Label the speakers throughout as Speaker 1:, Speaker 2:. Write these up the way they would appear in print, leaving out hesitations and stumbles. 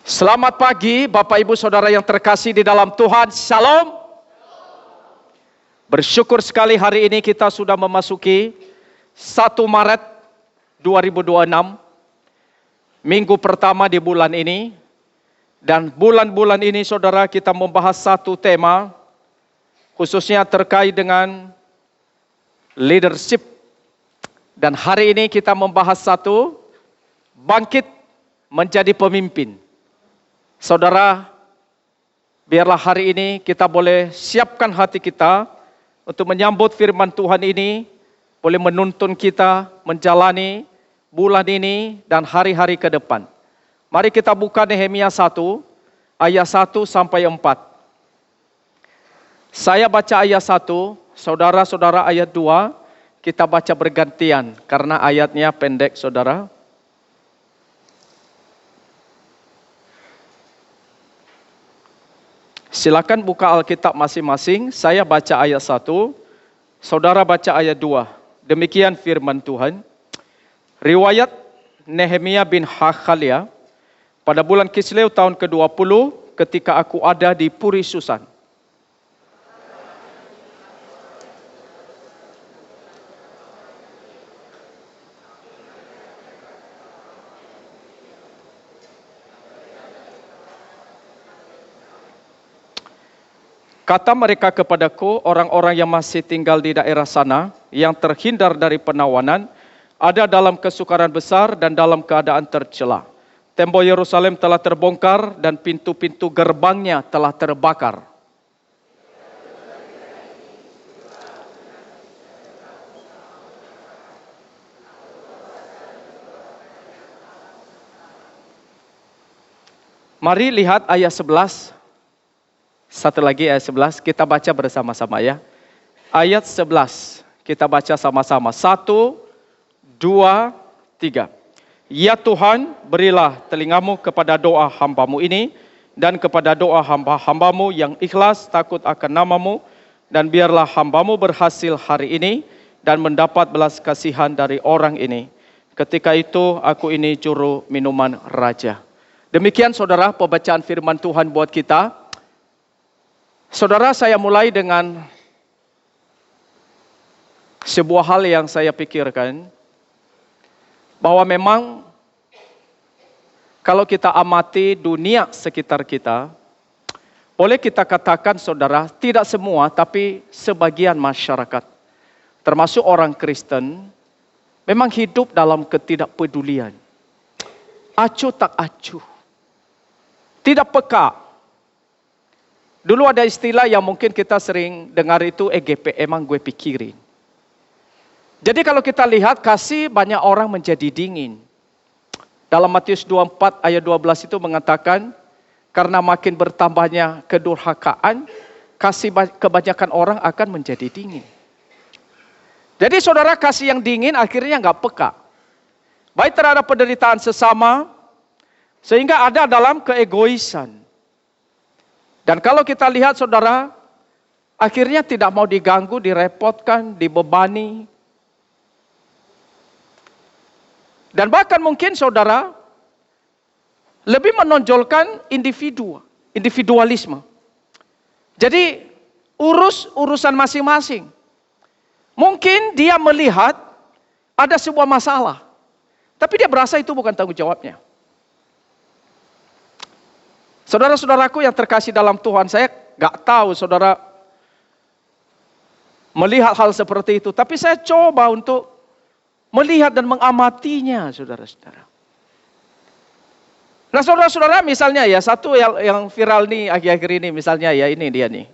Speaker 1: Selamat pagi Bapak Ibu Saudara yang terkasih di dalam Tuhan. Shalom. Bersyukur sekali hari ini kita sudah memasuki 1 Maret 2026. Minggu pertama di bulan ini. Dan bulan-bulan ini saudara kita membahas satu tema. Khususnya terkait dengan leadership. Dan hari ini kita membahas satu, bangkit menjadi pemimpin. Saudara, biarlah hari ini kita boleh siapkan hati kita untuk menyambut firman Tuhan ini, boleh menuntun kita menjalani bulan ini dan hari-hari ke depan. Mari kita buka Nehemia 1, ayat 1 sampai 4. Saya baca ayat 1, saudara-saudara ayat 2, kita baca bergantian karena ayatnya pendek saudara. Silakan buka Alkitab masing-masing. Saya baca ayat 1, saudara baca ayat 2. Demikian firman Tuhan. Riwayat Nehemia bin Hakhalia, pada bulan Kisleu tahun ke-20, ketika aku ada di Puri Susan. Kata mereka kepadaku, orang-orang yang masih tinggal di daerah sana, yang terhindar dari penawanan, ada dalam kesukaran besar dan dalam keadaan tercela. Tembok Yerusalem telah terbongkar dan pintu-pintu gerbangnya telah terbakar. Mari lihat ayat 11. Satu lagi ayat 11, kita baca bersama-sama ya. Ayat 11, kita baca sama-sama. 1, 2, 3. Ya Tuhan, berilah telingamu kepada doa hambamu ini, dan kepada doa hamba-hambamu yang ikhlas takut akan namamu, dan biarlah hambamu berhasil hari ini, dan mendapat belas kasihan dari orang ini. Ketika itu aku ini juru minuman raja. Demikian saudara pembacaan firman Tuhan buat kita. Saudara, saya mulai dengan sebuah hal yang saya pikirkan, bahwa memang kalau kita amati dunia sekitar kita, boleh kita katakan saudara, tidak semua tapi sebagian masyarakat, termasuk orang Kristen, memang hidup dalam ketidakpedulian. Acuh tak acuh, tidak peka. Dulu ada istilah yang mungkin kita sering dengar itu EGP, emang gue pikirin. Jadi kalau kita lihat kasih banyak orang menjadi dingin. Dalam Matius 24 ayat 12 itu mengatakan, karena makin bertambahnya kedurhakaan, kasih kebanyakan orang akan menjadi dingin. Jadi saudara, kasih yang dingin akhirnya nggak peka. Baik terhadap penderitaan sesama, sehingga ada dalam keegoisan. Dan kalau kita lihat saudara, akhirnya tidak mau diganggu, direpotkan, dibebani. Dan bahkan mungkin saudara, lebih menonjolkan individualisme. Jadi urusan masing-masing. Mungkin dia melihat ada sebuah masalah, tapi dia berasa itu bukan tanggung jawabnya. Saudara-saudaraku yang terkasih dalam Tuhan, saya gak tahu saudara melihat hal seperti itu. Tapi saya coba untuk melihat dan mengamatinya saudara-saudara. Nah saudara-saudara misalnya ya, satu yang viral nih akhir-akhir ini misalnya ya, ini dia nih.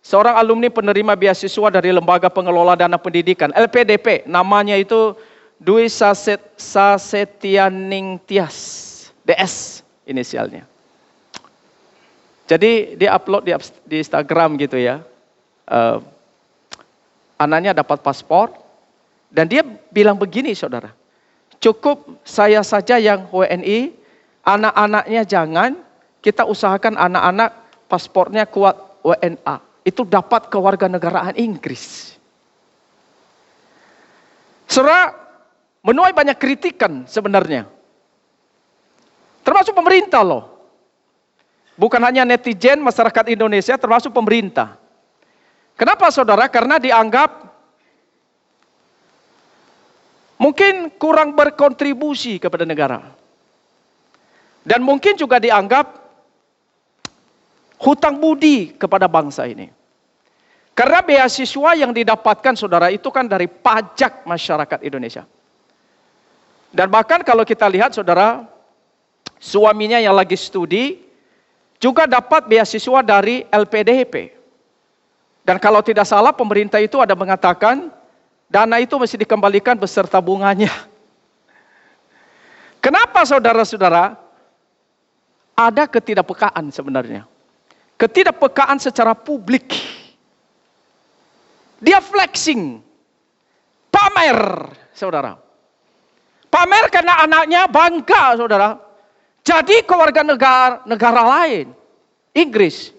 Speaker 1: Seorang alumni penerima beasiswa dari Lembaga Pengelola Dana Pendidikan, LPDP, namanya itu Dwi Sasetianingtyas. DS inisialnya. Jadi dia upload di Instagram gitu ya. Anaknya dapat paspor. Dan dia bilang begini saudara. Cukup saya saja yang WNI. Anak-anaknya jangan. Kita usahakan anak-anak paspornya kuat WNA. Itu dapat kewarganegaraan Inggris. Saudara, menuai banyak kritikan sebenarnya. termasuk pemerintah loh. Bukan hanya netizen, masyarakat Indonesia, termasuk pemerintah. Kenapa saudara? Karena dianggap mungkin kurang berkontribusi kepada negara. Dan mungkin juga dianggap hutang budi kepada bangsa ini. Karena beasiswa yang didapatkan saudara itu kan dari pajak masyarakat Indonesia. Dan bahkan kalau kita lihat saudara, suaminya yang lagi studi juga dapat beasiswa dari LPDP. Dan kalau tidak salah pemerintah itu ada mengatakan dana itu mesti dikembalikan beserta bunganya. Kenapa saudara-saudara? Ada ketidakpekaan sebenarnya. Ketidakpekaan secara publik. Dia flexing. Pamer, saudara. Pamer karena anaknya bangga, saudara. Jadi keluarga negara lain. Inggris.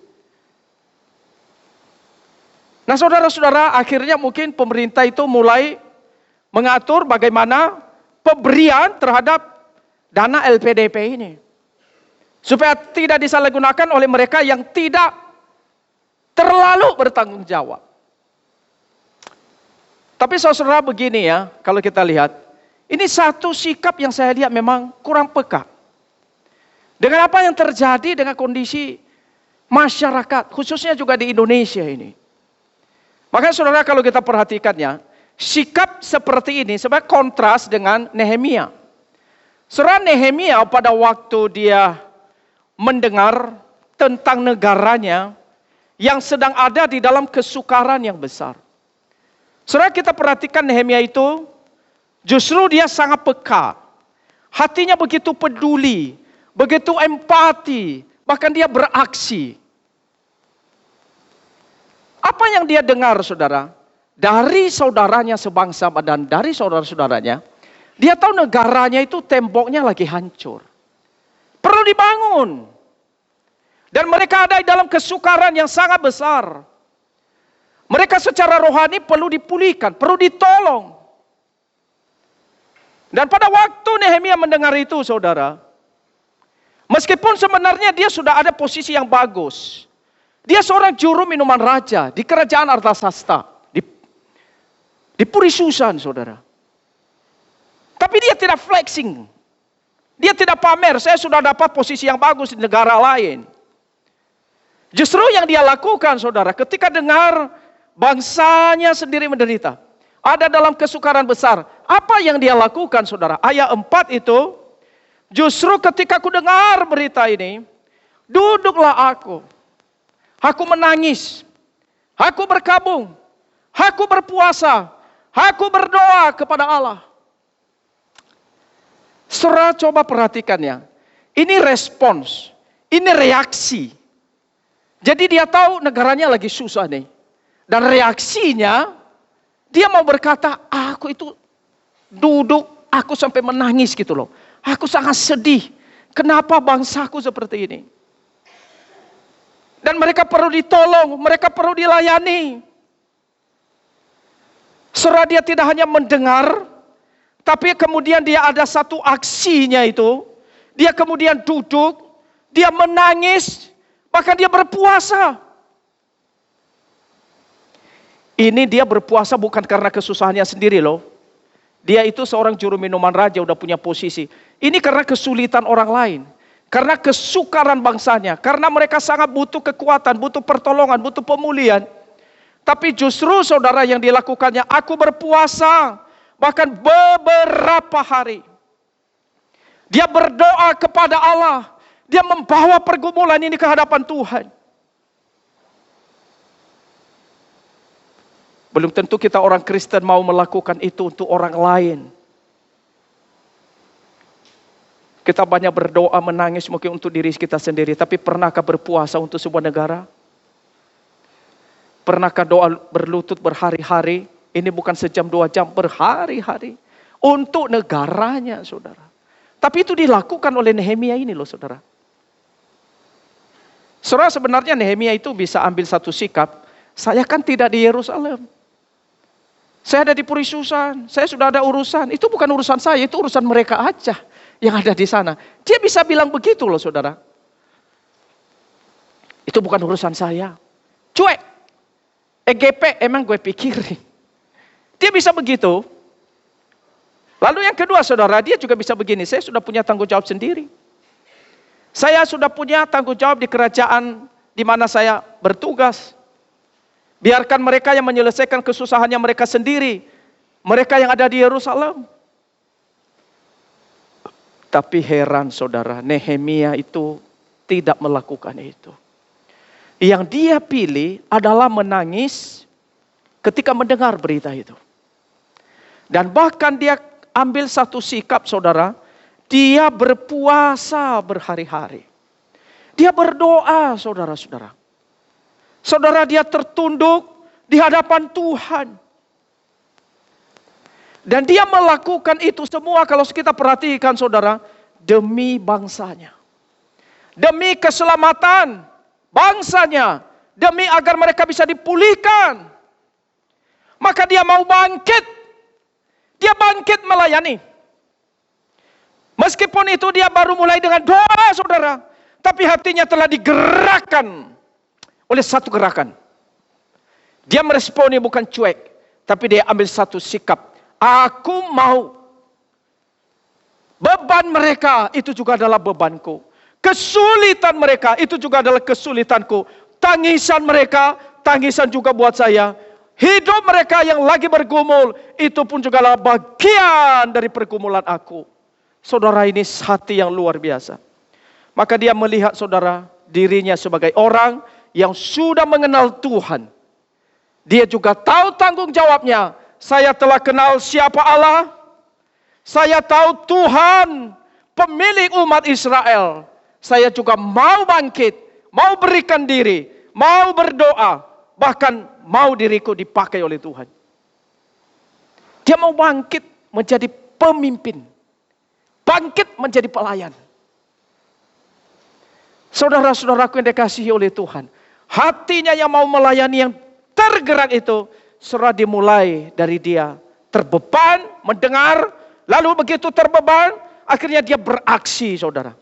Speaker 1: Nah saudara-saudara, akhirnya mungkin pemerintah itu mulai mengatur bagaimana pemberian terhadap dana LPDP ini. Supaya tidak disalahgunakan oleh mereka yang tidak terlalu bertanggung jawab. Tapi saudara begini ya, kalau kita lihat. Ini satu sikap yang saya lihat memang kurang peka. Dengan apa yang terjadi dengan kondisi masyarakat, khususnya juga di Indonesia ini. Maka saudara kalau kita perhatikannya, sikap seperti ini sebagai kontras dengan Nehemia. Saudara Nehemia pada waktu dia mendengar tentang negaranya yang sedang ada di dalam kesukaran yang besar. Saudara kita perhatikan Nehemia itu, justru dia sangat peka. Hatinya begitu peduli, begitu empati, bahkan dia beraksi. Apa yang dia dengar saudara? Dari saudaranya sebangsa dan dari saudara-saudaranya, dia tahu negaranya itu temboknya lagi hancur. Perlu dibangun. Dan mereka ada di dalam kesukaran yang sangat besar. Mereka secara rohani perlu dipulihkan, perlu ditolong. Dan pada waktu Nehemia mendengar itu saudara, meskipun sebenarnya dia sudah ada posisi yang bagus. Dia seorang juru minuman raja di kerajaan Artasasta. Di Puri Susan saudara. Tapi dia tidak flexing. Dia tidak pamer, saya sudah dapat posisi yang bagus di negara lain. Justru yang dia lakukan saudara, ketika dengar bangsanya sendiri menderita. Ada dalam kesukaran besar. Apa yang dia lakukan saudara? Ayat 4 itu, justru ketika aku dengar berita ini, duduklah aku. Aku menangis. Aku berkabung. Aku berpuasa. Aku berdoa kepada Allah. Saudara coba perhatikannya. Ini respons. Ini reaksi. Jadi dia tahu negaranya lagi susah nih. Dan reaksinya, dia mau berkata, aku itu duduk, aku sampai menangis gitu loh. Aku sangat sedih. Kenapa bangsaku seperti ini? Dan mereka perlu ditolong, mereka perlu dilayani. Saudara dia tidak hanya mendengar, tapi kemudian dia ada satu aksinya itu. Dia kemudian duduk, dia menangis, bahkan dia berpuasa. Ini dia berpuasa bukan karena kesusahannya sendiri loh. Dia itu seorang juru minuman raja, udah punya posisi. Ini karena kesulitan orang lain. Karena kesukaran bangsanya. Karena mereka sangat butuh kekuatan, butuh pertolongan, butuh pemulihan. Tapi justru saudara yang dilakukannya, aku berpuasa. Bahkan beberapa hari. Dia berdoa kepada Allah. Dia membawa pergumulan ini ke hadapan Tuhan. Belum tentu kita orang Kristen mau melakukan itu untuk orang lain. Kita banyak berdoa, menangis mungkin untuk diri kita sendiri. Tapi pernahkah berpuasa untuk sebuah negara? Pernahkah doa berlutut berhari-hari? Ini bukan sejam, 2 jam, berhari-hari. Untuk negaranya, saudara. Tapi itu dilakukan oleh Nehemia ini loh, saudara. Saudara sebenarnya Nehemia itu bisa ambil satu sikap. Saya kan tidak di Yerusalem. Saya ada di Puri Susan. Saya sudah ada urusan. Itu bukan urusan saya, itu urusan mereka aja. yang ada di sana. Dia bisa bilang begitu loh saudara. Itu bukan urusan saya. Cuek. EGP emang gue pikirin. Dia bisa begitu. Lalu yang kedua saudara, dia juga bisa begini. Saya sudah punya tanggung jawab sendiri. Saya sudah punya tanggung jawab di kerajaan di mana saya bertugas. Biarkan mereka yang menyelesaikan kesusahannya mereka sendiri. Mereka yang ada di Yerusalem. Tapi heran saudara, Nehemia itu tidak melakukan itu. Yang dia pilih adalah menangis ketika mendengar berita itu. Dan bahkan dia ambil satu sikap saudara, dia berpuasa berhari-hari. Dia berdoa saudara-saudara. Saudara, dia tertunduk di hadapan Tuhan. Dan dia melakukan itu semua kalau kita perhatikan saudara, demi bangsanya. Demi keselamatan bangsanya. Demi agar mereka bisa dipulihkan. Maka dia mau bangkit. Dia bangkit melayani. Meskipun itu dia baru mulai dengan doa saudara. Tapi hatinya telah digerakkan oleh satu gerakan. Dia meresponi bukan cuek. Tapi dia ambil satu sikap. Aku mau. Beban mereka itu juga adalah bebanku. Kesulitan mereka itu juga adalah kesulitanku. Tangisan mereka, tangisan juga buat saya. Hidup mereka yang lagi bergumul, itu pun juga adalah bagian dari pergumulan aku. Saudara, ini hati yang luar biasa. Maka dia melihat saudara, dirinya sebagai orang yang sudah mengenal Tuhan. Dia juga tahu tanggung jawabnya. Saya telah kenal siapa Allah. Saya tahu Tuhan, pemilik umat Israel. Saya juga mau bangkit, mau berikan diri, mau berdoa, bahkan mau diriku dipakai oleh Tuhan. Dia mau bangkit menjadi pemimpin, bangkit menjadi pelayan. Saudara-saudaraku yang dikasihi oleh Tuhan, hatinya yang mau melayani, yang tergerak itu, surah dimulai dari dia terbeban, mendengar, lalu begitu terbeban, akhirnya dia beraksi saudara.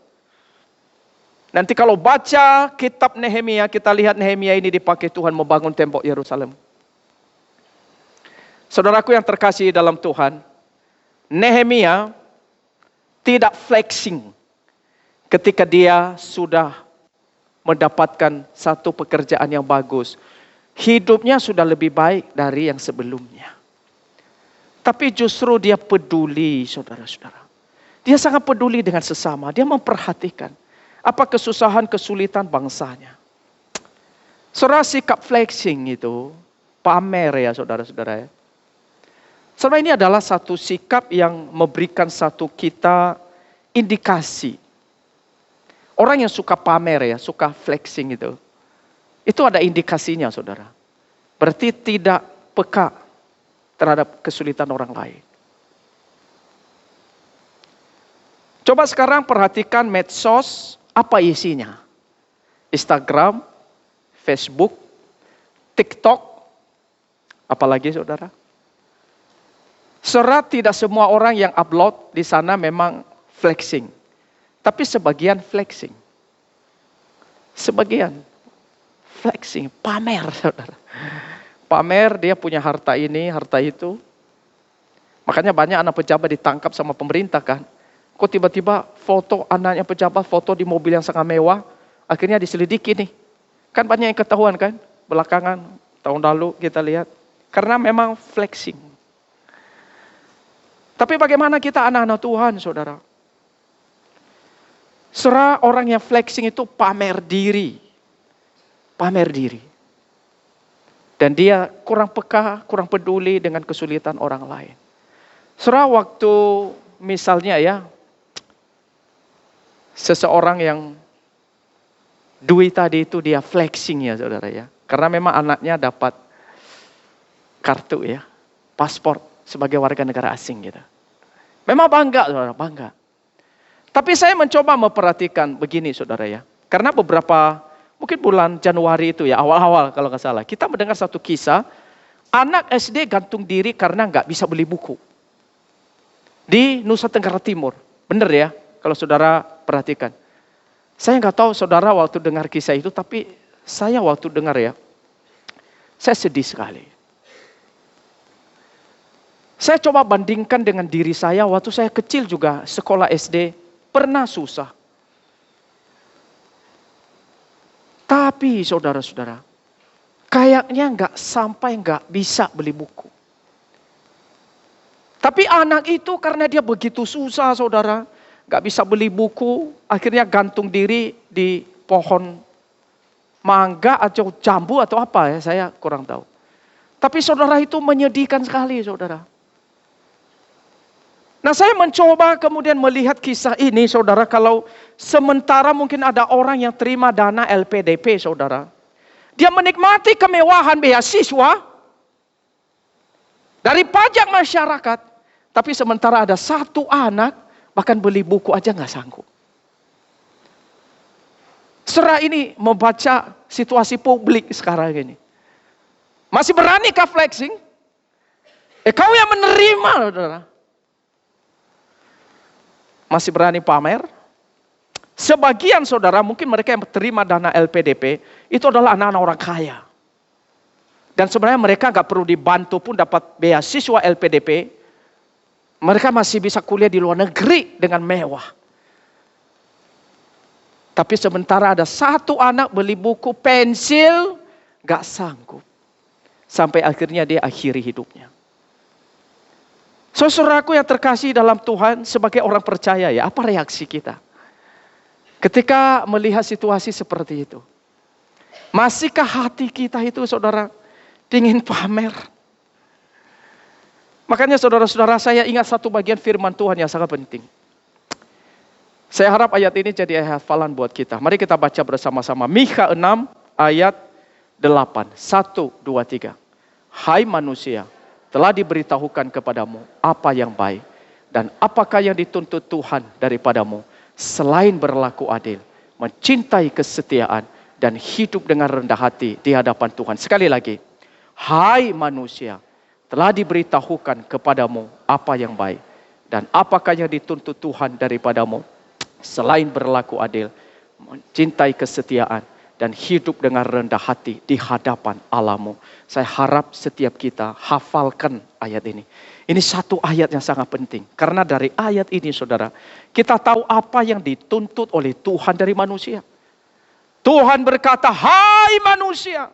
Speaker 1: Nanti kalau baca kitab Nehemia, kita lihat Nehemia ini dipakai Tuhan membangun tembok Yerusalem. Saudaraku yang terkasih dalam Tuhan, Nehemia tidak flexing ketika dia sudah mendapatkan satu pekerjaan yang bagus. Hidupnya sudah lebih baik dari yang sebelumnya. Tapi justru dia peduli saudara-saudara. Dia sangat peduli dengan sesama, dia memperhatikan. Apa kesusahan, kesulitan bangsanya. Saudara, sikap flexing itu pamer ya saudara-saudara ya. Saudara, ini adalah satu sikap yang memberikan satu kita indikasi. Orang yang suka pamer ya, suka flexing itu ada indikasinya saudara. Berarti tidak peka terhadap kesulitan orang lain. Coba sekarang perhatikan medsos. Apa isinya? Instagram, Facebook, TikTok, apalagi saudara? Serat tidak semua orang yang upload di sana memang flexing. Tapi sebagian flexing. Sebagian flexing, pamer saudara. Pamer dia punya harta ini, harta itu. Makanya banyak anak pejabat ditangkap sama pemerintah kan. Kok tiba-tiba foto anaknya pejabat, foto di mobil yang sangat mewah, akhirnya diselidiki nih. Kan banyak yang ketahuan kan, belakangan, tahun lalu kita lihat. Karena memang flexing. Tapi bagaimana kita anak-anak Tuhan, saudara? Saudara, orang yang flexing itu pamer diri. Pamer diri. Dan dia kurang peka, kurang peduli dengan kesulitan orang lain. Saudara, waktu misalnya ya, seseorang yang duit tadi itu dia flexing ya saudara ya. Karena memang anaknya dapat kartu ya, paspor sebagai warga negara asing gitu. Memang bangga saudara, bangga. Tapi saya mencoba memperhatikan begini saudara ya. Karena beberapa, mungkin bulan Januari itu ya, awal-awal kalau nggak salah. Kita mendengar satu kisah, anak SD gantung diri karena nggak bisa beli buku. Di Nusa Tenggara Timur, bener ya. Kalau saudara perhatikan. Saya nggak tahu saudara waktu dengar kisah itu, tapi saya waktu dengar ya, saya sedih sekali. Saya coba bandingkan dengan diri saya waktu saya kecil juga sekolah SD, pernah susah. Tapi saudara-saudara, kayaknya nggak bisa beli buku. Tapi anak itu karena dia begitu susah saudara, nggak bisa beli buku, akhirnya gantung diri di pohon mangga atau jambu atau apa ya, saya kurang tahu. Tapi saudara itu menyedihkan sekali saudara. Nah saya mencoba kemudian melihat kisah ini saudara, kalau sementara mungkin ada orang yang terima dana LPDP saudara. Dia menikmati kemewahan beasiswa dari pajak masyarakat. Tapi sementara ada satu anak, bahkan beli buku aja nggak sanggup. Saudara ini membaca situasi publik sekarang ini. Masih beranikah flexing? Kau yang menerima saudara. Masih berani pamer? Sebagian saudara, mungkin mereka yang terima dana LPDP, itu adalah anak-anak orang kaya. Dan sebenarnya mereka nggak perlu dibantu pun dapat beasiswa LPDP. Mereka masih bisa kuliah di luar negeri dengan mewah. Tapi sementara ada satu anak beli buku, pensil, nggak sanggup. Sampai akhirnya dia akhiri hidupnya. Saudaraku yang terkasih dalam Tuhan, sebagai orang percaya ya, apa reaksi kita? Ketika melihat situasi seperti itu. Masihkah hati kita itu saudara, ingin pamer? Makanya saudara-saudara, saya ingat satu bagian firman Tuhan yang sangat penting. Saya harap ayat ini jadi hafalan buat kita. Mari kita baca bersama-sama. Mikha 6 ayat 8. 1, 2, 3. Hai manusia, telah diberitahukan kepadamu apa yang baik. Dan apakah yang dituntut Tuhan daripadamu. Selain berlaku adil, mencintai kesetiaan, dan hidup dengan rendah hati di hadapan Tuhan. Sekali lagi. Hai manusia, telah diberitahukan kepadamu apa yang baik. Dan apakah yang dituntut Tuhan daripadamu. Selain berlaku adil, mencintai kesetiaan, dan hidup dengan rendah hati di hadapan Allahmu. Saya harap setiap kita hafalkan ayat ini. Ini satu ayat yang sangat penting. Karena dari ayat ini saudara, kita tahu apa yang dituntut oleh Tuhan dari manusia. Tuhan berkata, hai manusia,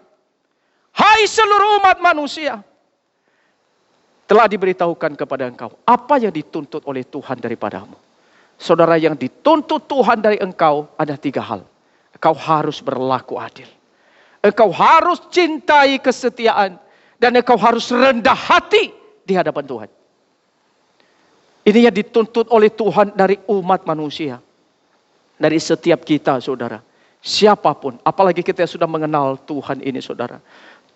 Speaker 1: hai seluruh umat manusia, telah diberitahukan kepada engkau apa yang dituntut oleh Tuhan daripadamu. Saudara, yang dituntut Tuhan dari engkau ada 3 hal. Engkau harus berlaku adil. Engkau harus cintai kesetiaan. Dan engkau harus rendah hati di hadapan Tuhan. Ini yang dituntut oleh Tuhan dari umat manusia. Dari setiap kita saudara. Siapapun, apalagi kita yang sudah mengenal Tuhan ini saudara.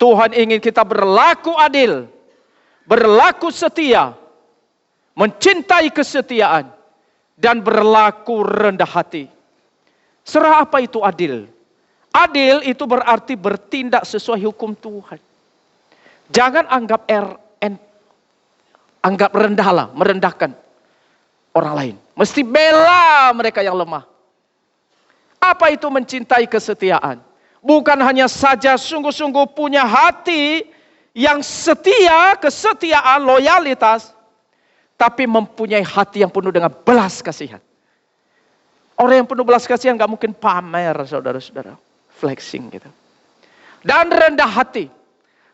Speaker 1: Tuhan ingin kita berlaku adil. Berlaku setia. Mencintai kesetiaan. Dan berlaku rendah hati. Serah apa itu adil? Adil itu berarti bertindak sesuai hukum Tuhan. Jangan anggap rendahlah, merendahkan orang lain. Mesti bela mereka yang lemah. Apa itu mencintai kesetiaan? Bukan hanya saja sungguh-sungguh punya hati yang setia, kesetiaan, loyalitas. Tapi mempunyai hati yang penuh dengan belas kasihan. Orang yang penuh belas kasihan gak mungkin pamer saudara-saudara. Flexing gitu. Dan rendah hati.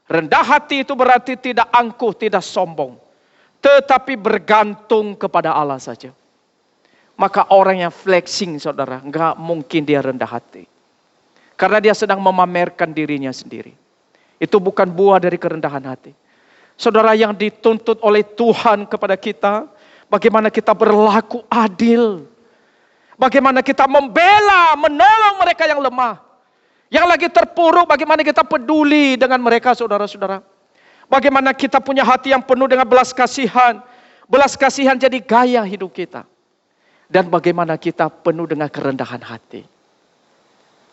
Speaker 1: Rendah hati itu berarti tidak angkuh, tidak sombong. Tetapi bergantung kepada Allah saja. Maka orang yang flexing saudara, gak mungkin dia rendah hati. Karena dia sedang memamerkan dirinya sendiri. Itu bukan buah dari kerendahan hati. Saudara, yang dituntut oleh Tuhan kepada kita, bagaimana kita berlaku adil. Bagaimana kita membela, menolong mereka yang lemah. Yang lagi terpuruk, bagaimana kita peduli dengan mereka saudara-saudara. Bagaimana kita punya hati yang penuh dengan belas kasihan. Belas kasihan jadi gaya hidup kita. Dan bagaimana kita penuh dengan kerendahan hati.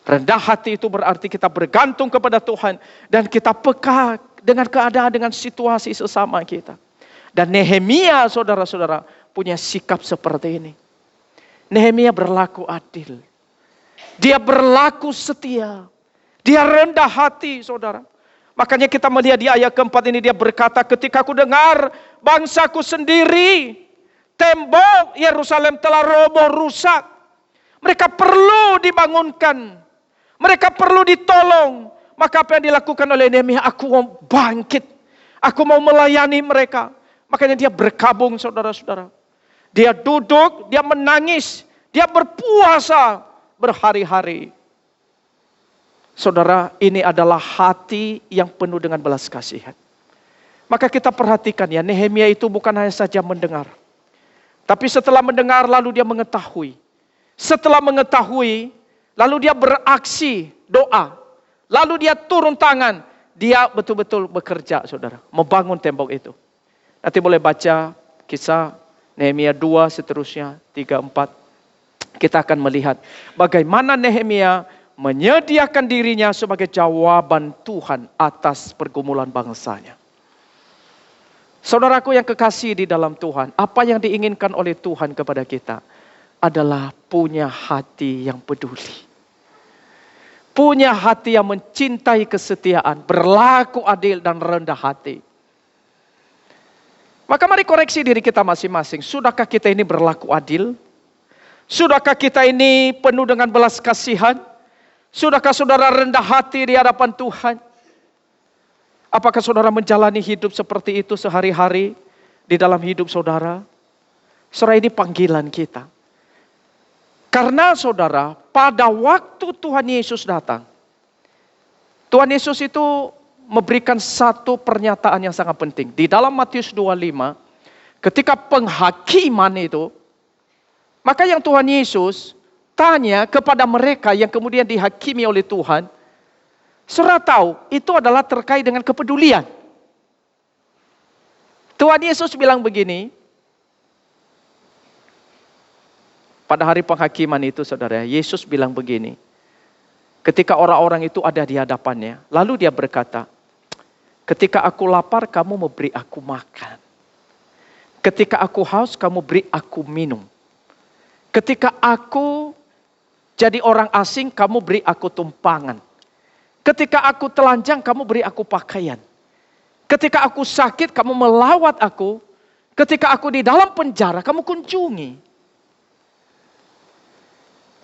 Speaker 1: Rendah hati itu berarti kita bergantung kepada Tuhan. Dan kita peka dengan keadaan, dengan situasi sesama kita. Dan Nehemia saudara-saudara punya sikap seperti ini. Nehemia berlaku adil. Dia berlaku setia. Dia rendah hati, saudara. Makanya kita melihat di ayat keempat ini dia berkata, ketika aku dengar bangsaku sendiri, tembok Yerusalem telah roboh rusak. Mereka perlu dibangunkan. Mereka perlu ditolong. Maka apa yang dilakukan oleh Nehemia? Aku mau bangkit. Aku mau melayani mereka. Makanya dia berkabung, saudara-saudara. Dia duduk, dia menangis. Dia berpuasa berhari-hari. Saudara, ini adalah hati yang penuh dengan belas kasihan. Maka kita perhatikan ya, Nehemia itu bukan hanya saja mendengar. Tapi setelah mendengar lalu dia mengetahui. Setelah mengetahui, lalu dia beraksi, doa. Lalu dia turun tangan. Dia betul-betul bekerja, saudara. Membangun tembok itu. Nanti boleh baca kisah Nehemia 2 seterusnya, 3, 4. Kita akan melihat bagaimana Nehemia menyediakan dirinya sebagai jawaban Tuhan atas pergumulan bangsanya. Saudaraku yang kekasih di dalam Tuhan, apa yang diinginkan oleh Tuhan kepada kita adalah punya hati yang peduli. Punya hati yang mencintai kesetiaan, berlaku adil dan rendah hati. Maka mari koreksi diri kita masing-masing. Sudahkah kita ini berlaku adil? Sudahkah kita ini penuh dengan belas kasihan? Sudahkah saudara rendah hati di hadapan Tuhan? Apakah saudara menjalani hidup seperti itu sehari-hari di dalam hidup saudara? Saudara, ini panggilan kita. Karena saudara, pada waktu Tuhan Yesus datang, Tuhan Yesus itu memberikan satu pernyataan yang sangat penting. Di dalam Matius 25, ketika penghakiman itu, maka yang Tuhan Yesus tanya kepada mereka yang kemudian dihakimi oleh Tuhan, saudara tahu itu adalah terkait dengan kepedulian. Tuhan Yesus bilang begini, pada hari penghakiman itu saudara, Yesus bilang begini, ketika orang-orang itu ada di hadapannya, lalu dia berkata, ketika aku lapar kamu memberi aku makan. Ketika aku haus kamu beri aku minum. Ketika aku jadi orang asing, kamu beri aku tumpangan. Ketika aku telanjang, kamu beri aku pakaian. Ketika aku sakit, kamu melawat aku. Ketika aku di dalam penjara, kamu kunjungi.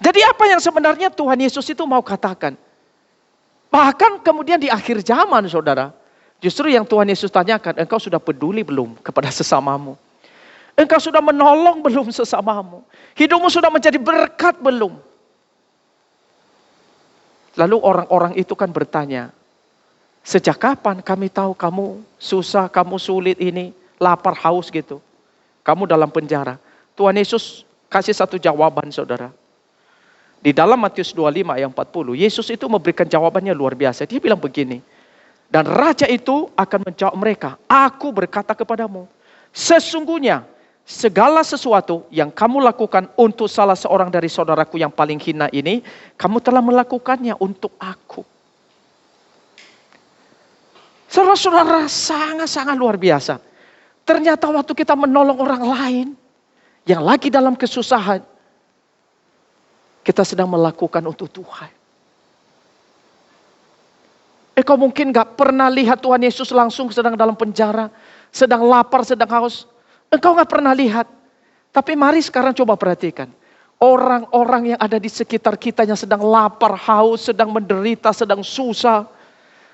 Speaker 1: Jadi apa yang sebenarnya Tuhan Yesus itu mau katakan? Bahkan kemudian di akhir zaman, saudara. Justru yang Tuhan Yesus tanyakan, engkau sudah peduli belum kepada sesamamu? Engkau sudah menolong belum sesamamu? Hidupmu sudah menjadi berkat belum? Lalu orang-orang itu kan bertanya, sejak kapan kami tahu kamu susah, kamu sulit ini, lapar, haus gitu. Kamu dalam penjara. Tuhan Yesus kasih satu jawaban, saudara. Di dalam Matius 25 ayat 40, Yesus itu memberikan jawabannya luar biasa. Dia bilang begini, dan raja itu akan menjawab mereka, aku berkata kepadamu, sesungguhnya segala sesuatu yang kamu lakukan untuk salah seorang dari saudaraku yang paling hina ini, kamu telah melakukannya untuk aku. Saudara-saudara, sangat-sangat luar biasa. Ternyata waktu kita menolong orang lain yang lagi dalam kesusahan, kita sedang melakukan untuk Tuhan. Kau mungkin gak pernah lihat Tuhan Yesus langsung sedang dalam penjara, sedang lapar, sedang haus. Engkau gak pernah lihat. Tapi mari sekarang coba perhatikan. Orang-orang yang ada di sekitar kita yang sedang lapar, haus, sedang menderita, sedang susah.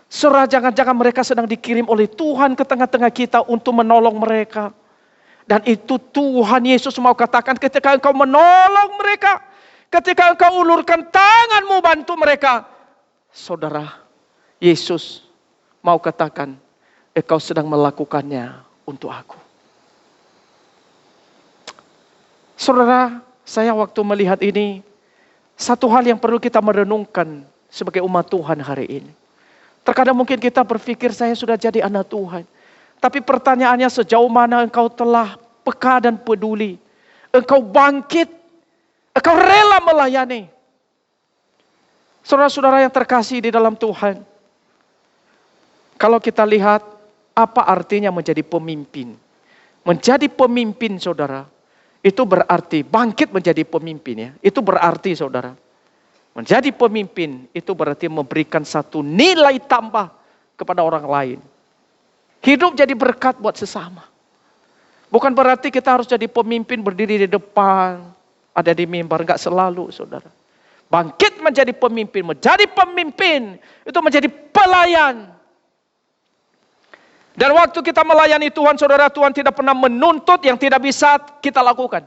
Speaker 1: Saudara, jangan-jangan mereka sedang dikirim oleh Tuhan ke tengah-tengah kita untuk menolong mereka. Dan itu Tuhan Yesus mau katakan ketika engkau menolong mereka. Ketika engkau ulurkan tanganmu bantu mereka. Saudara, Yesus mau katakan, engkau sedang melakukannya untuk aku. Saudara, saya waktu melihat ini, satu hal yang perlu kita merenungkan sebagai umat Tuhan hari ini. Terkadang mungkin kita berpikir saya sudah jadi anak Tuhan. Tapi pertanyaannya sejauh mana engkau telah peka dan peduli. Engkau bangkit, engkau rela melayani. Saudara-saudara yang terkasih di dalam Tuhan. Kalau kita lihat apa artinya menjadi pemimpin. Menjadi pemimpin, saudara. itu berarti bangkit menjadi pemimpin ya. Itu berarti saudara, menjadi pemimpin itu berarti memberikan satu nilai tambah kepada orang lain. Hidup jadi berkat buat sesama. Bukan berarti kita harus jadi pemimpin berdiri di depan, ada di mimbar, enggak selalu saudara. Bangkit menjadi pemimpin itu menjadi pelayan. Dan waktu kita melayani Tuhan, saudara, Tuhan tidak pernah menuntut yang tidak bisa kita lakukan.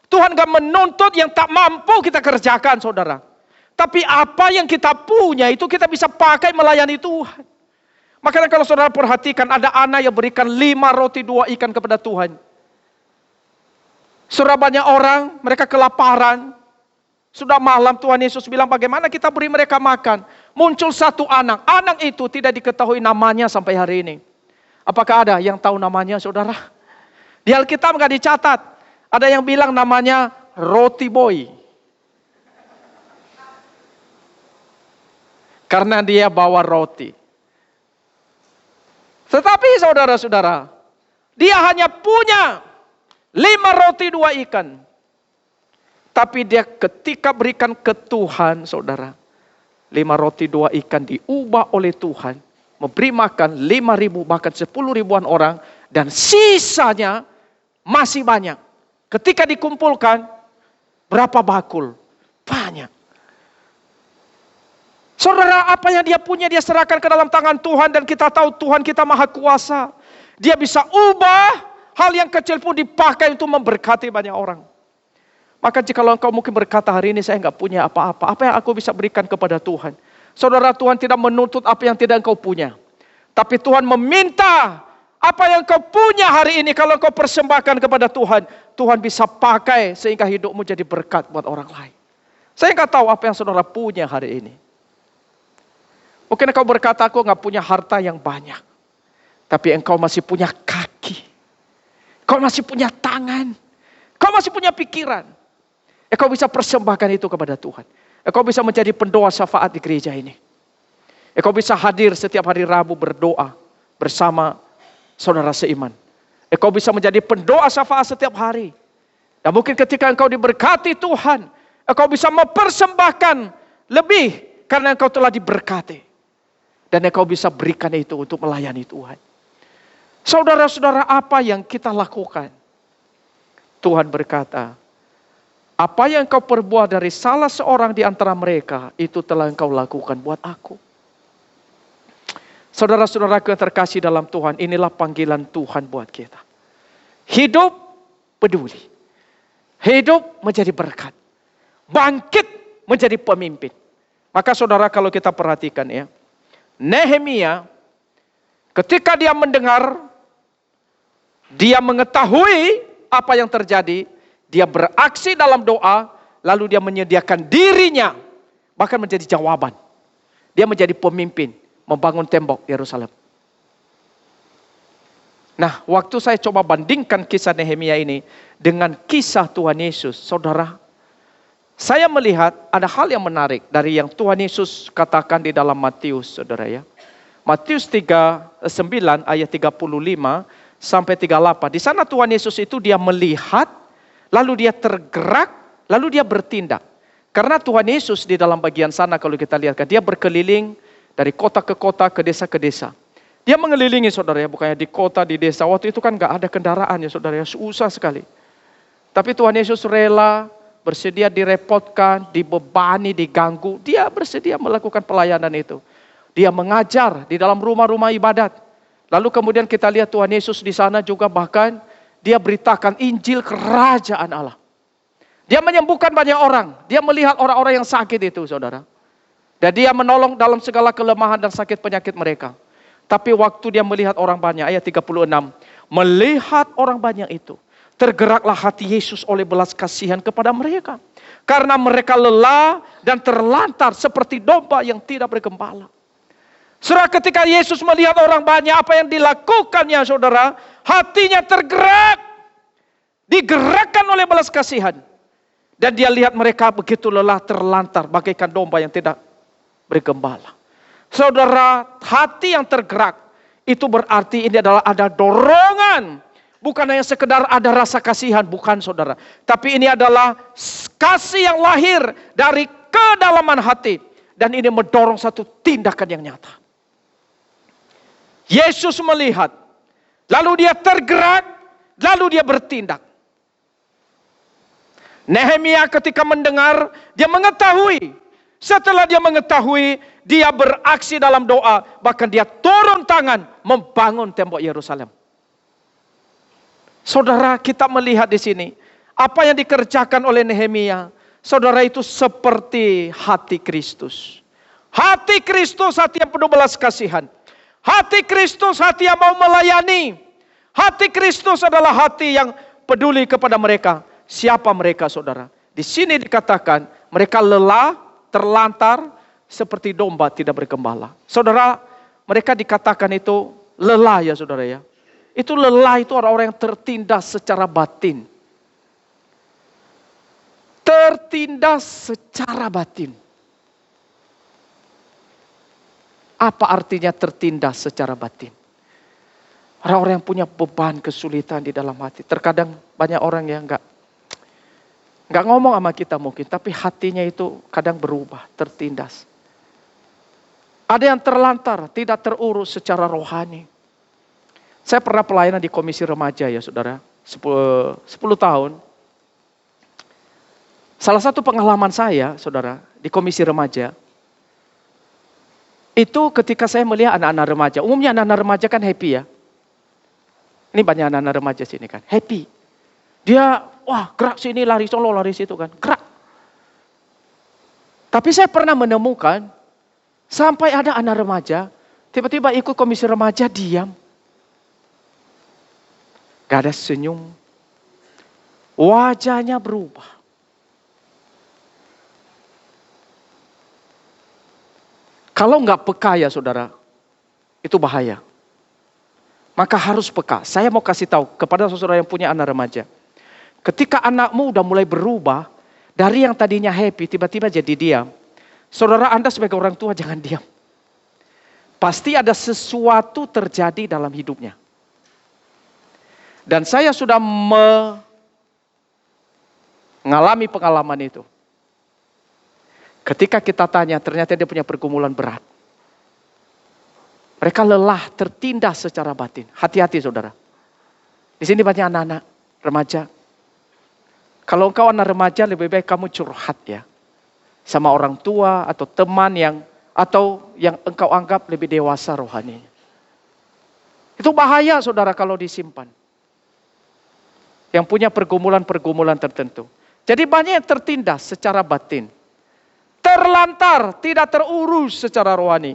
Speaker 1: Tuhan gak menuntut yang tak mampu kita kerjakan, saudara. Tapi apa yang kita punya itu kita bisa pakai melayani Tuhan. Makanya kalau saudara perhatikan, ada anak yang berikan 5 roti 2 ikan kepada Tuhan. Saudara, banyak orang, mereka kelaparan. Sudah malam, Tuhan Yesus bilang bagaimana kita beri mereka makan. Muncul satu anak. Anak itu tidak diketahui namanya sampai hari ini. Apakah ada yang tahu namanya, saudara? Di Alkitab nggak dicatat. Ada yang bilang namanya Roti Boy. Karena dia bawa roti. Tetapi saudara-saudara, dia hanya punya 5 roti 2 ikan. Tapi dia ketika berikan ke Tuhan, saudara, 5 roti 2 ikan diubah oleh Tuhan. Memberi makan 5.000 bahkan 10.000-an orang. Dan sisanya masih banyak. Ketika dikumpulkan, berapa bakul? Banyak. Saudara, apa yang dia punya dia serahkan ke dalam tangan Tuhan. Dan kita tahu Tuhan kita maha kuasa. Dia bisa ubah hal yang kecil pun dipakai untuk memberkati banyak orang. Maka jika engkau mungkin berkata hari ini saya enggak punya apa-apa. Apa yang aku bisa berikan kepada Tuhan? Saudara, Tuhan tidak menuntut apa yang tidak engkau punya. Tapi Tuhan meminta apa yang engkau punya hari ini. Kalau engkau persembahkan kepada Tuhan, Tuhan bisa pakai sehingga hidupmu jadi berkat buat orang lain. Saya enggak tahu apa yang saudara punya hari ini. Mungkin engkau berkata aku enggak punya harta yang banyak. Tapi engkau masih punya kaki. Engkau masih punya tangan. Engkau masih punya pikiran. Engkau bisa persembahkan itu kepada Tuhan. Engkau bisa menjadi pendoa syafaat di gereja ini. Engkau bisa hadir setiap hari Rabu berdoa bersama saudara seiman. Engkau bisa menjadi pendoa syafaat setiap hari. Dan mungkin ketika engkau diberkati Tuhan, engkau bisa mempersembahkan lebih karena engkau telah diberkati. Dan engkau bisa berikan itu untuk melayani Tuhan. Saudara-saudara, apa yang kita lakukan? Tuhan berkata, apa yang kau perbuat dari salah seorang di antara mereka, itu telah engkau lakukan buat aku. Saudara-saudara yang terkasih dalam Tuhan, inilah panggilan Tuhan buat kita. Hidup peduli. Hidup menjadi berkat. Bangkit menjadi pemimpin. Maka saudara, kalau kita perhatikan ya, Nehemia ketika dia mendengar, dia mengetahui apa yang terjadi, dia beraksi dalam doa, lalu dia menyediakan dirinya, bahkan menjadi jawaban. Dia menjadi pemimpin, membangun tembok Yerusalem. Nah, waktu saya coba bandingkan kisah Nehemia ini dengan kisah Tuhan Yesus, saudara, saya melihat ada hal yang menarik dari yang Tuhan Yesus katakan di dalam Matius, saudara ya. Matius 9 ayat 35 sampai 38. Di sana Tuhan Yesus itu dia melihat, lalu dia tergerak, lalu dia bertindak. Karena Tuhan Yesus di dalam bagian sana kalau kita lihat, dia berkeliling dari kota ke kota, ke desa ke desa. Dia mengelilingi saudara ya, bukannya di kota, di desa. Waktu itu kan gak ada kendaraan ya saudara ya, susah sekali. Tapi Tuhan Yesus rela, bersedia direpotkan, dibebani, diganggu. Dia bersedia melakukan pelayanan itu. Dia mengajar di dalam rumah-rumah ibadat. Lalu kemudian kita lihat Tuhan Yesus di sana juga bahkan dia beritakan Injil kerajaan Allah. Dia menyembuhkan banyak orang. Dia melihat orang-orang yang sakit itu, saudara. Dan dia menolong dalam segala kelemahan dan sakit penyakit mereka. Tapi waktu dia melihat orang banyak, ayat 36. Melihat orang banyak itu, tergeraklah hati Yesus oleh belas kasihan kepada mereka. Karena mereka lelah dan terlantar seperti domba yang tidak bergembala. Saudara, ketika Yesus melihat orang banyak, apa yang dilakukannya, saudara? Hatinya tergerak. Digerakkan oleh belas kasihan. Dan dia lihat mereka begitu lelah, terlantar, bagaikan domba yang tidak bergembala. Saudara, hati yang tergerak, itu berarti ini adalah ada dorongan Bukan hanya sekedar ada rasa kasihan, bukan saudara. Tapi ini adalah kasih yang lahir dari kedalaman hati. Dan ini mendorong satu tindakan yang nyata. Yesus melihat, lalu dia tergerak, lalu dia bertindak. Nehemia ketika mendengar, dia mengetahui. Setelah dia mengetahui, dia beraksi dalam doa. Bahkan dia turun tangan membangun tembok Yerusalem. Saudara, kita melihat di sini apa yang dikerjakan oleh Nehemia. Saudara, itu seperti hati Kristus. Hati Kristus, hati yang penuh belas kasihan. Hati Kristus, hati yang mau melayani. Hati Kristus adalah hati yang peduli kepada mereka. Siapa mereka, saudara? Di sini dikatakan mereka lelah, terlantar, seperti domba tidak bergembala. Saudara, mereka dikatakan itu lelah ya saudara ya. Itu lelah, itu orang-orang yang tertindas secara batin. Tertindas secara batin. Apa artinya tertindas secara batin? Orang-orang yang punya beban kesulitan di dalam hati. Terkadang banyak orang yang nggak ngomong sama kita mungkin, tapi hatinya itu kadang berubah, tertindas. Ada yang terlantar, tidak terurus secara rohani. Saya pernah pelayanan di komisi remaja ya saudara, 10 tahun. Salah satu pengalaman saya saudara, di komisi remaja, itu ketika saya melihat anak-anak remaja, umumnya anak-anak remaja kan happy ya. Ini banyak anak-anak remaja sini kan, happy. Dia, wah gerak sini, lari solo, lari situ kan, gerak. Tapi saya pernah menemukan, sampai ada anak remaja, tiba-tiba ikut komisi remaja diam. Gak ada senyum. Wajahnya berubah. Kalau nggak peka ya saudara, itu bahaya. Maka harus peka. Saya mau kasih tahu kepada saudara yang punya anak remaja. Ketika anakmu udah mulai berubah, dari yang tadinya happy, tiba-tiba jadi diam. Saudara, Anda sebagai orang tua jangan diam. Pasti ada sesuatu terjadi dalam hidupnya. Dan saya sudah mengalami pengalaman itu. Ketika kita tanya, ternyata dia punya pergumulan berat. Mereka lelah, tertindas secara batin. Hati-hati saudara. Di sini banyak anak-anak remaja. Kalau engkau anak remaja, lebih baik kamu curhat ya. Sama orang tua atau teman yang engkau anggap lebih dewasa rohaninya. Itu bahaya saudara kalau disimpan. Yang punya pergumulan-pergumulan tertentu. Jadi banyak yang tertindas secara batin. Terlantar, tidak terurus secara rohani.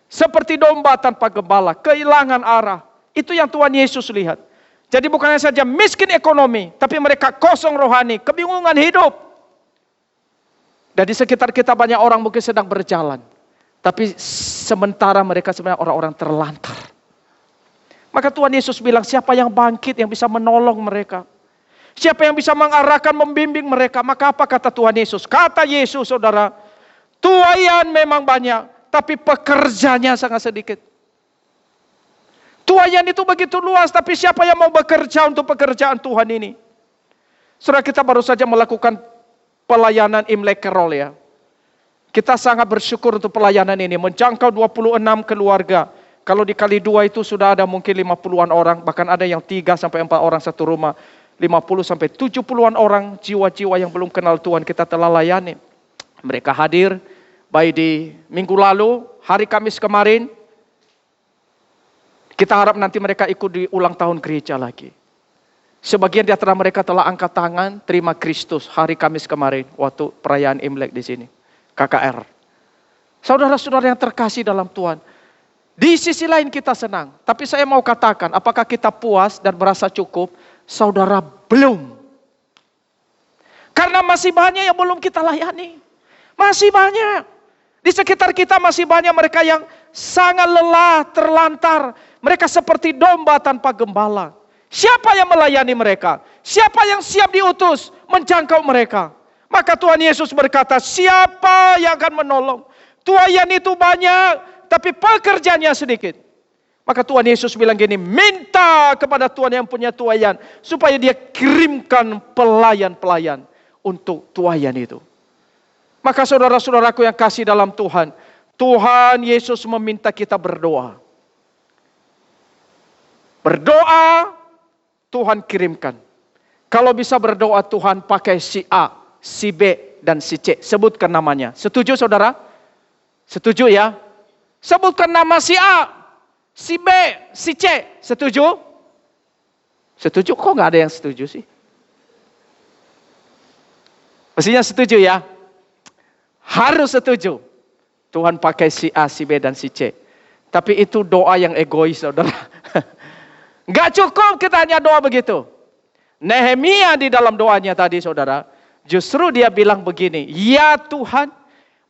Speaker 1: Seperti domba tanpa gembala, kehilangan arah. Itu yang Tuhan Yesus lihat. Jadi bukannya saja miskin ekonomi, tapi mereka kosong rohani, kebingungan hidup. Dan di sekitar kita banyak orang mungkin sedang berjalan. Tapi sementara mereka sebenarnya orang-orang terlantar. Maka Tuhan Yesus bilang, siapa yang bangkit yang bisa menolong mereka? Siapa yang bisa mengarahkan, membimbing mereka? Maka apa kata Tuhan Yesus? Kata Yesus saudara, tuaian memang banyak, tapi pekerjanya sangat sedikit. Tuaian itu begitu luas, tapi siapa yang mau bekerja untuk pekerjaan Tuhan ini? Saudara, kita baru saja melakukan pelayanan Imlek Carol ya. Kita sangat bersyukur untuk pelayanan ini, menjangkau 26 keluarga. Kalau dikali 2 itu sudah ada mungkin 50-an orang, bahkan ada yang 3-4 orang satu rumah. 50-70-an orang jiwa-jiwa yang belum kenal Tuhan kita telah layani. Mereka hadir, baik di minggu lalu, hari Kamis kemarin. Kita harap nanti mereka ikut di ulang tahun gereja lagi. Sebagian di antara mereka telah angkat tangan, terima Kristus hari Kamis kemarin, waktu perayaan Imlek di sini. KKR. Saudara-saudara yang terkasih dalam Tuhan. Di sisi lain kita senang. Tapi saya mau katakan, apakah kita puas dan merasa cukup? Saudara, belum. Karena masih banyak yang belum kita layani. Masih banyak. Di sekitar kita masih banyak mereka yang sangat lelah, terlantar. Mereka seperti domba tanpa gembala. Siapa yang melayani mereka? Siapa yang siap diutus menjangkau mereka? Maka Tuhan Yesus berkata, siapa yang akan menolong? Tuaian itu banyak, tapi pekerjaannya sedikit. Maka Tuhan Yesus bilang gini, minta kepada Tuhan yang punya tuaian, supaya dia kirimkan pelayan-pelayan untuk tuaian itu. Maka saudara-saudaraku yang kasih dalam Tuhan, Tuhan Yesus meminta kita berdoa. Berdoa, Tuhan kirimkan. Kalau bisa berdoa, Tuhan pakai si A, si B, dan si C. Sebutkan namanya. Setuju saudara? Setuju ya? Sebutkan nama si A, si B, si C. Setuju? Setuju? Kok nggak ada yang setuju sih? Mestinya setuju ya? Harus setuju. Tuhan pakai si A, si B, dan si C. Tapi itu doa yang egois, saudara. Nggak cukup kita hanya doa begitu. Nehemia di dalam doanya tadi, saudara, justru dia bilang begini, ya Tuhan,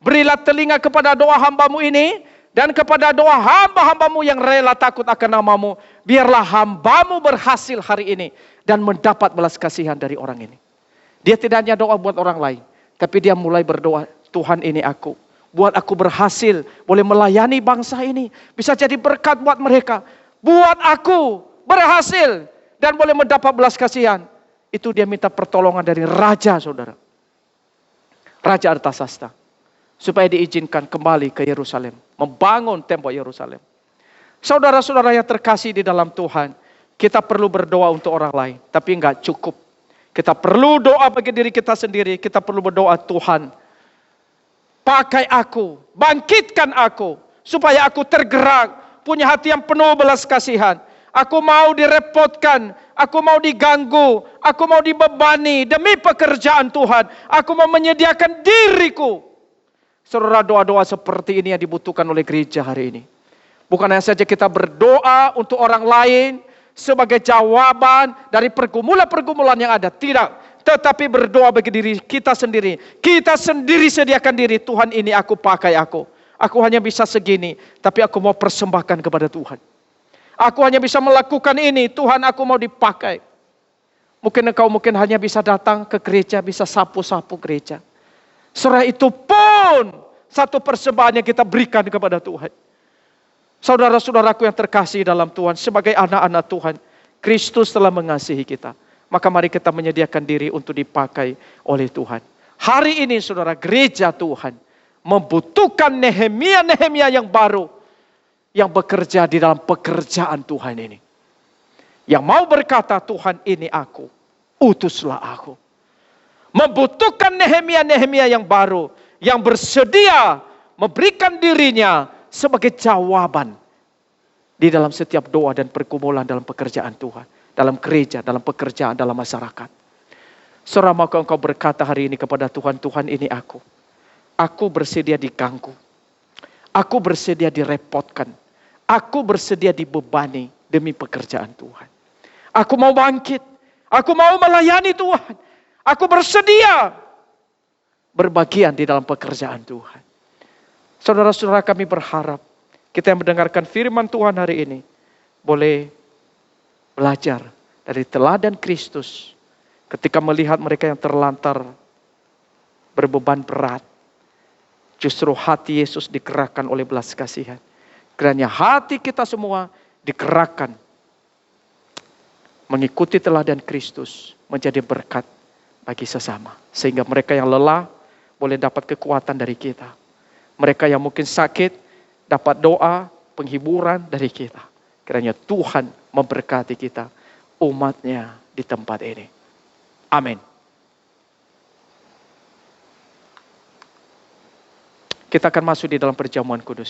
Speaker 1: berilah telinga kepada doa hambamu ini, dan kepada doa hamba-hambamu yang rela takut akan namamu. Biarlah hambamu berhasil hari ini, dan mendapat belas kasihan dari orang ini. Dia tidak hanya doa buat orang lain, tapi dia mulai berdoa, Tuhan ini aku. Buat aku berhasil, boleh melayani bangsa ini. Bisa jadi berkat buat mereka. Buat aku berhasil, dan boleh mendapat belas kasihan. Itu dia minta pertolongan dari raja, saudara. Raja Artasasta. Supaya diizinkan kembali ke Yerusalem. Membangun tembok Yerusalem. Saudara-saudara yang terkasih di dalam Tuhan. Kita perlu berdoa untuk orang lain. Tapi enggak cukup. Kita perlu doa bagi diri kita sendiri. Kita perlu berdoa, Tuhan, pakai aku. Bangkitkan aku. Supaya aku tergerak. Punya hati yang penuh belas kasihan. Aku mau direpotkan. Aku mau diganggu. Aku mau dibebani. Demi pekerjaan Tuhan. Aku mau menyediakan diriku. Saudara, doa-doa seperti ini yang dibutuhkan oleh gereja hari ini. Bukan hanya saja kita berdoa untuk orang lain sebagai jawaban dari pergumulan-pergumulan yang ada. Tidak. Tetapi berdoa bagi diri kita sendiri. Kita sendiri sediakan diri. Tuhan, ini aku pakai aku. Aku hanya bisa segini. Tapi aku mau persembahkan kepada Tuhan. Aku hanya bisa melakukan ini. Tuhan, aku mau dipakai. Mungkin engkau hanya bisa datang ke gereja. Bisa sapu-sapu gereja. Setelah itu pun satu persembahan yang kita berikan kepada Tuhan. Saudara-saudaraku yang terkasih dalam Tuhan, sebagai anak-anak Tuhan, Kristus telah mengasihi kita. Maka mari kita menyediakan diri untuk dipakai oleh Tuhan. Hari ini saudara, gereja Tuhan membutuhkan Nehemia yang baru. Yang bekerja di dalam pekerjaan Tuhan ini. Yang mau berkata, Tuhan ini aku, utuslah aku. Membutuhkan Nehemia yang baru. Yang bersedia memberikan dirinya sebagai jawaban. Di dalam setiap doa dan pergumulan dalam pekerjaan Tuhan. Dalam gereja, dalam pekerjaan, dalam masyarakat. Saudara, maka engkau berkata hari ini kepada Tuhan, Tuhan ini aku. Aku bersedia diganggu. Aku bersedia direpotkan. Aku bersedia dibebani demi pekerjaan Tuhan. Aku mau bangkit. Aku mau melayani Tuhan. Aku bersedia berbagian di dalam pekerjaan Tuhan. Saudara-saudara, kami berharap kita yang mendengarkan firman Tuhan hari ini boleh belajar dari teladan Kristus ketika melihat mereka yang terlantar berbeban berat. Justru hati Yesus digerakkan oleh belas kasihan. Kiranya hati kita semua digerakkan mengikuti teladan Kristus menjadi berkat bagi sesama. Sehingga mereka yang lelah boleh dapat kekuatan dari kita. Mereka yang mungkin sakit dapat doa, penghiburan dari kita. Kiranya Tuhan memberkati kita, umatnya di tempat ini. Amin. Kita akan masuk di dalam perjamuan kudus.